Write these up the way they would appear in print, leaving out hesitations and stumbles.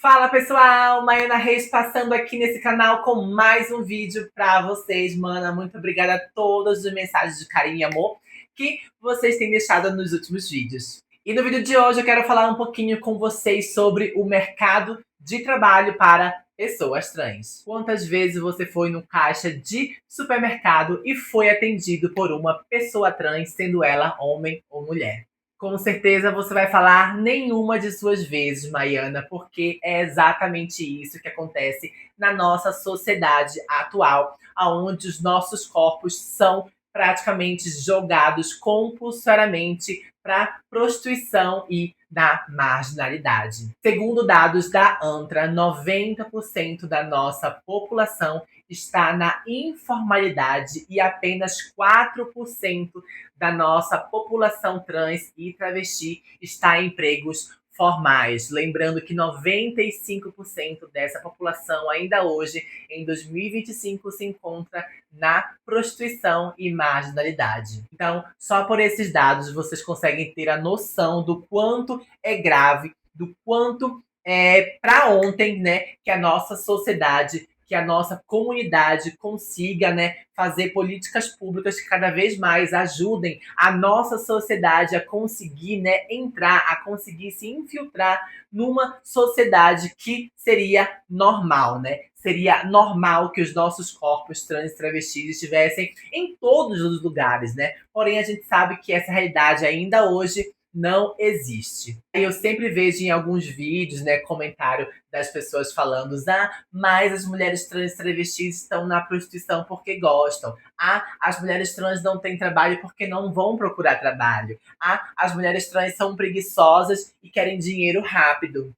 Fala pessoal, Maiana Reis passando aqui nesse canal com mais um vídeo pra vocês. Mana, muito obrigada a todas as mensagens de carinho e amor que vocês têm deixado nos últimos vídeos. E no vídeo de hoje eu quero falar um pouquinho com vocês sobre o mercado de trabalho para pessoas trans. Quantas vezes você foi no caixa de supermercado e foi atendido por uma pessoa trans, sendo ela homem ou mulher? Com certeza você vai falar nenhuma de suas vezes, Maiana, porque é exatamente isso que acontece na nossa sociedade atual, onde os nossos corpos são praticamente jogados compulsoriamente para prostituição e da marginalidade. Segundo dados da ANTRA, 90% da nossa população está na informalidade e apenas 4% da nossa população trans e travesti está em empregos formais. Lembrando que 95% dessa população ainda hoje, em 2025, se encontra na prostituição e marginalidade. Então, só por esses dados vocês conseguem ter a noção do quanto é grave, do quanto é para ontem, né, que a nossa sociedade, que a nossa comunidade consiga, né, fazer políticas públicas que cada vez mais ajudem a nossa sociedade a conseguir, né, entrar, a conseguir se infiltrar numa sociedade que seria normal, né? Seria normal que os nossos corpos trans e travestis estivessem em todos os lugares, né? Porém, a gente sabe que essa realidade ainda hoje não existe. Eu sempre vejo em alguns vídeos, né, comentário das pessoas falando: mas as mulheres trans e travestis estão na prostituição porque gostam. As mulheres trans não têm trabalho porque não vão procurar trabalho. As mulheres trans são preguiçosas e querem dinheiro rápido.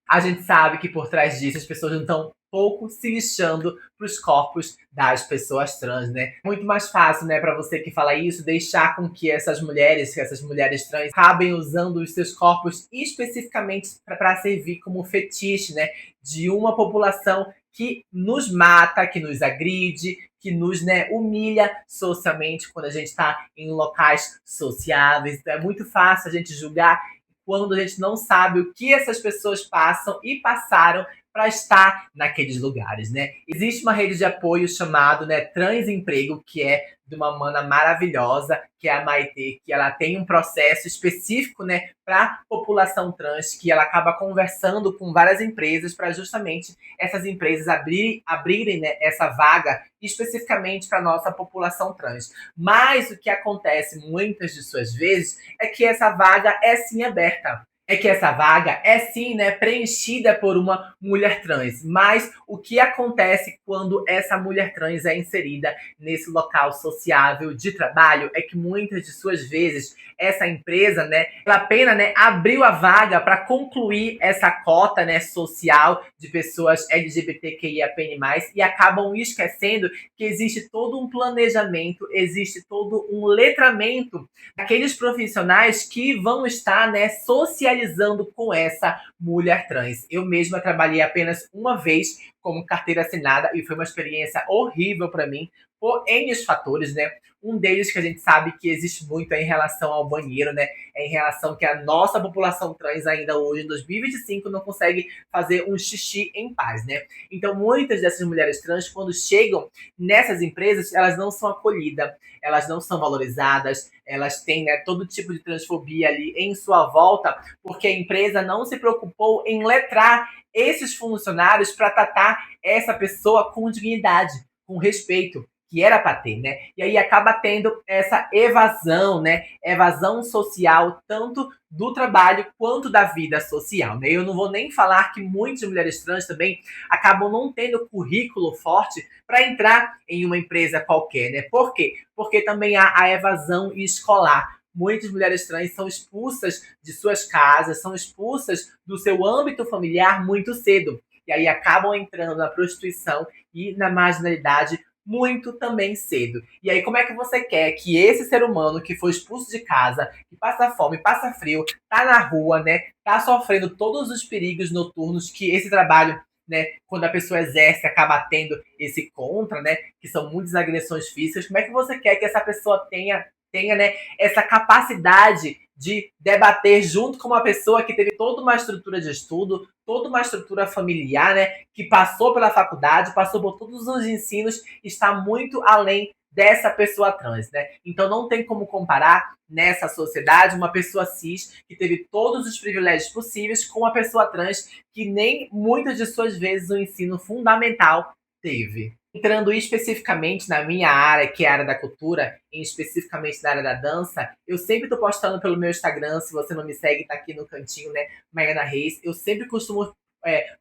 A gente sabe que por trás disso as pessoas não estão pouco se lixando para os corpos das pessoas trans, né? Muito mais fácil, né, para você que fala isso, deixar com que essas mulheres trans, acabem usando os seus corpos especificamente para servir como fetiche, né, de uma população que nos mata, que nos agride, que nos, né, humilha socialmente quando a gente está em locais sociáveis. Então é muito fácil a gente julgar quando a gente não sabe o que essas pessoas passam e passaram para estar naqueles lugares, né? Existe uma rede de apoio chamado, né, Transemprego, que é de uma mana maravilhosa, que é a Maitê, que ela tem um processo específico, né, para população trans, que ela acaba conversando com várias empresas para justamente essas empresas abrirem, né, essa vaga especificamente para nossa população trans. Mas o que acontece muitas de suas vezes é que essa vaga é sim aberta. É que essa vaga é sim, né, preenchida por uma mulher trans. Mas o que acontece quando essa mulher trans é inserida nesse local sociável de trabalho é que muitas de suas vezes essa empresa, né, ela apenas, né, abriu a vaga para concluir essa cota, né, social de pessoas LGBTQIAPN+, e acabam esquecendo que existe todo um planejamento, existe todo um letramento daqueles profissionais que vão estar, né, socializando com essa mulher trans. Eu mesma trabalhei apenas uma vez como carteira assinada e foi uma experiência horrível para mim, por N fatores, né? Um deles que a gente sabe que existe muito é em relação ao banheiro, né? É em relação que a nossa população trans ainda hoje, em 2025, não consegue fazer um xixi em paz, né? Então, muitas dessas mulheres trans, quando chegam nessas empresas, elas não são acolhidas, elas não são valorizadas, elas têm, né, todo tipo de transfobia ali em sua volta, porque a empresa não se preocupou em letrar esses funcionários para tratar essa pessoa com dignidade, com respeito, que era para ter, né? E aí acaba tendo essa evasão, né? Evasão social, tanto do trabalho quanto da vida social, né? Eu não vou nem falar que muitas mulheres trans também acabam não tendo currículo forte para entrar em uma empresa qualquer, né? Por quê? Porque também há a evasão escolar. Muitas mulheres trans são expulsas de suas casas, são expulsas do seu âmbito familiar muito cedo. E aí acabam entrando na prostituição e na marginalidade muito também cedo. E aí, como é que você quer que esse ser humano que foi expulso de casa, que passa fome, passa frio, tá na rua, né, tá sofrendo todos os perigos noturnos que esse trabalho, né, quando a pessoa exerce, acaba tendo esse contra, né, que são muitas agressões físicas, como é que você quer que essa pessoa tenha, né, essa capacidade de debater junto com uma pessoa que teve toda uma estrutura de estudo, toda uma estrutura familiar, né? Que passou pela faculdade, passou por todos os ensinos, está muito além dessa pessoa trans, né? Então não tem como comparar nessa sociedade uma pessoa cis que teve todos os privilégios possíveis com uma pessoa trans que nem muitas de suas vezes o ensino fundamental teve. Entrando especificamente na minha área, que é a área da cultura, e especificamente na área da dança, eu sempre tô postando pelo meu Instagram, se você não me segue, tá aqui no cantinho, né, Maiana Reis, eu sempre costumo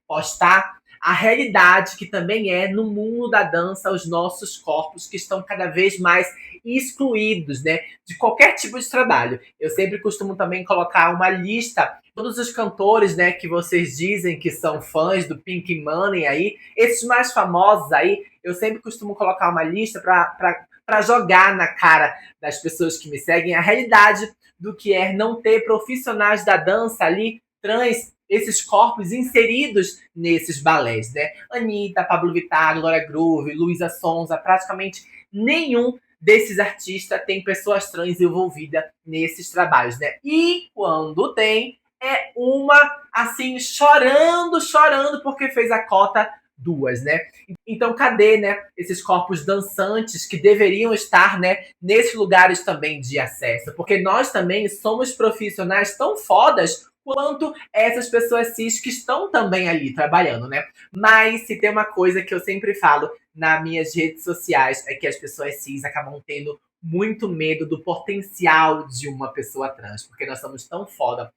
postar a realidade que também é no mundo da dança os nossos corpos que estão cada vez mais excluídos, né, de qualquer tipo de trabalho. Eu sempre costumo também colocar uma lista todos os cantores, né, que vocês dizem que são fãs do Pink Money aí, esses mais famosos aí, eu sempre costumo colocar uma lista para jogar na cara das pessoas que me seguem a realidade do que é não ter profissionais da dança ali, trans, esses corpos inseridos nesses balés, né? Anitta, Pablo Vittar, Glória Groove, Luísa Sonza, praticamente nenhum desses artistas tem pessoas trans envolvidas nesses trabalhos, né? E quando tem, é uma, assim, chorando, chorando, porque fez a cota duas, né? Então, cadê, né, esses corpos dançantes que deveriam estar, né, nesses lugares também de acesso? Porque nós também somos profissionais tão fodas quanto essas pessoas cis que estão também ali trabalhando, né? Mas se tem uma coisa que eu sempre falo nas minhas redes sociais é que as pessoas cis acabam tendo muito medo do potencial de uma pessoa trans, porque nós somos tão foda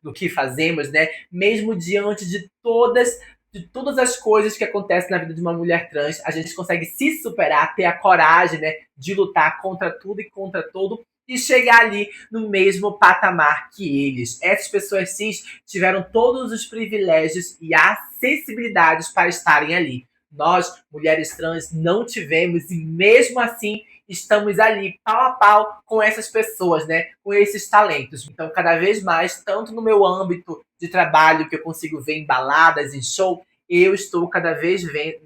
no que fazemos, né? Mesmo diante de todas as coisas que acontecem na vida de uma mulher trans, a gente consegue se superar, ter a coragem, né, de lutar contra tudo e contra todo e chegar ali no mesmo patamar que eles. Essas pessoas cis tiveram todos os privilégios e acessibilidades para estarem ali. Nós, mulheres trans, não tivemos e mesmo assim estamos ali pau a pau com essas pessoas, né? Com esses talentos. Então, cada vez mais, tanto no meu âmbito de trabalho que eu consigo ver em baladas, em show, eu estou cada vez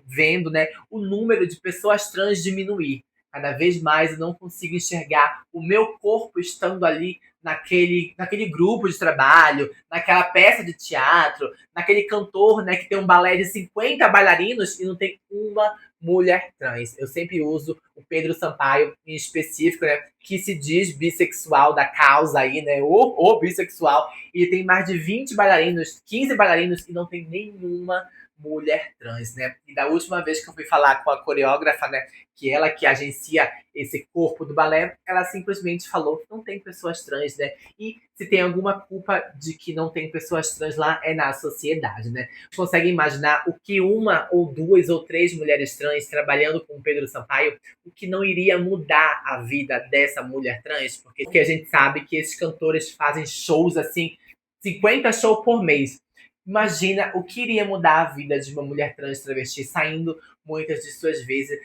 vendo, né, o número de pessoas trans diminuir. Cada vez mais eu não consigo enxergar o meu corpo estando ali naquele grupo de trabalho, naquela peça de teatro, naquele cantor, né, que tem um balé de 50 bailarinos e não tem uma mulher trans. Eu sempre uso o Pedro Sampaio em específico, né, que se diz bissexual da causa aí, né, o bissexual, e tem mais de 20 bailarinos, 15 bailarinos e não tem nenhuma mulher trans, né? E da última vez que eu fui falar com a coreógrafa, né, que ela que agencia esse corpo do balé, ela simplesmente falou que não tem pessoas trans, né? E se tem alguma culpa de que não tem pessoas trans lá, é na sociedade, né? Você consegue imaginar o que uma ou duas ou três mulheres trans trabalhando com o Pedro Sampaio, o que não iria mudar a vida dessa mulher trans? Porque a gente sabe que esses cantores fazem shows assim, 50 shows por mês. Imagina o que iria mudar a vida de uma mulher trans travesti saindo muitas de suas vezes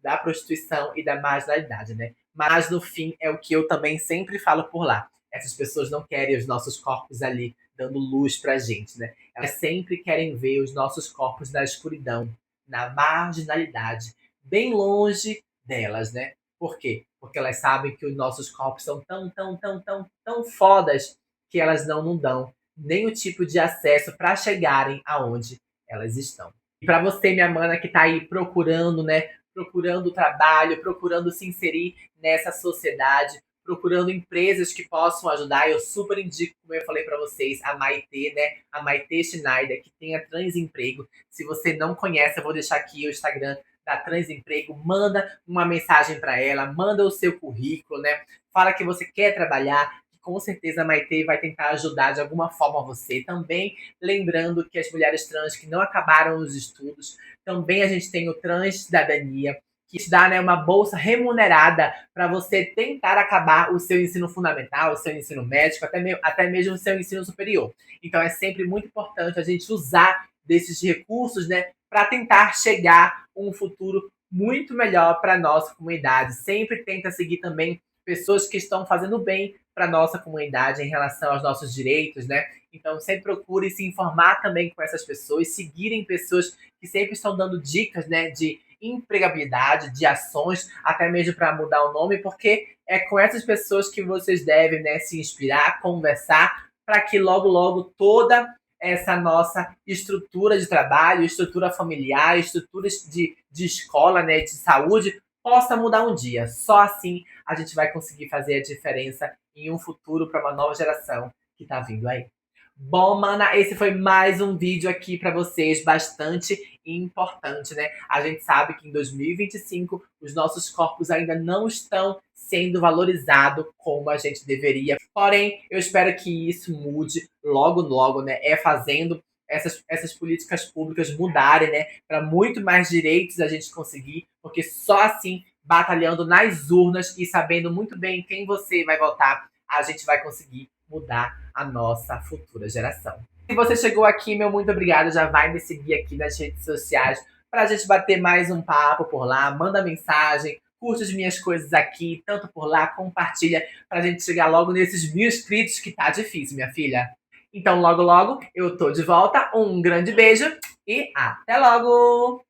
da prostituição e da marginalidade, né? Mas no fim é o que eu também sempre falo por lá. Essas pessoas não querem os nossos corpos ali dando luz pra gente, né? Elas sempre querem ver os nossos corpos na escuridão, na marginalidade, bem longe delas, né? Por quê? Porque elas sabem que os nossos corpos são tão fodas que elas não dão nem o tipo de acesso para chegarem aonde elas estão. E para você, minha mana, que está aí procurando, né, procurando trabalho, procurando se inserir nessa sociedade, procurando empresas que possam ajudar, eu super indico, como eu falei para vocês, a Maitê, né, a Maitê Schneider, que tem a Transemprego. Se você não conhece, eu vou deixar aqui o Instagram da Transemprego, manda uma mensagem para ela, manda o seu currículo, né? Fala que você quer trabalhar, com certeza a Maitê vai tentar ajudar de alguma forma você. Também lembrando que as mulheres trans que não acabaram os estudos, também a gente tem o Transcidadania, que te dá, né, uma bolsa remunerada para você tentar acabar o seu ensino fundamental, o seu ensino médico, até mesmo o seu ensino superior. Então é sempre muito importante a gente usar desses recursos, né, para tentar chegar a um futuro muito melhor para a nossa comunidade. Sempre tenta seguir também pessoas que estão fazendo bem para nossa comunidade em relação aos nossos direitos, né? Então sempre procure se informar também com essas pessoas, seguirem pessoas que sempre estão dando dicas, né, de empregabilidade, de ações, até mesmo para mudar o nome, porque é com essas pessoas que vocês devem, né, se inspirar, conversar, para que logo, logo toda essa nossa estrutura de trabalho, estrutura familiar, estruturas de escola, né, de saúde, possa mudar um dia. Só assim a gente vai conseguir fazer a diferença em um futuro para uma nova geração que está vindo aí. Bom, mana, esse foi mais um vídeo aqui para vocês, bastante importante, né? A gente sabe que em 2025 os nossos corpos ainda não estão sendo valorizados como a gente deveria. Porém, eu espero que isso mude logo, logo, né? É fazendo essas políticas públicas mudarem, né? Para muito mais direitos a gente conseguir, porque só assim, batalhando nas urnas e sabendo muito bem quem você vai votar, a gente vai conseguir mudar a nossa futura geração. Se você chegou aqui, meu muito obrigado. Já vai me seguir aqui nas redes sociais pra gente bater mais um papo por lá. Manda mensagem, curte as minhas coisas aqui, tanto por lá, compartilha pra gente chegar logo nesses 1000 inscritos, que tá difícil, minha filha. Então, logo, logo, eu tô de volta. Um grande beijo e até logo!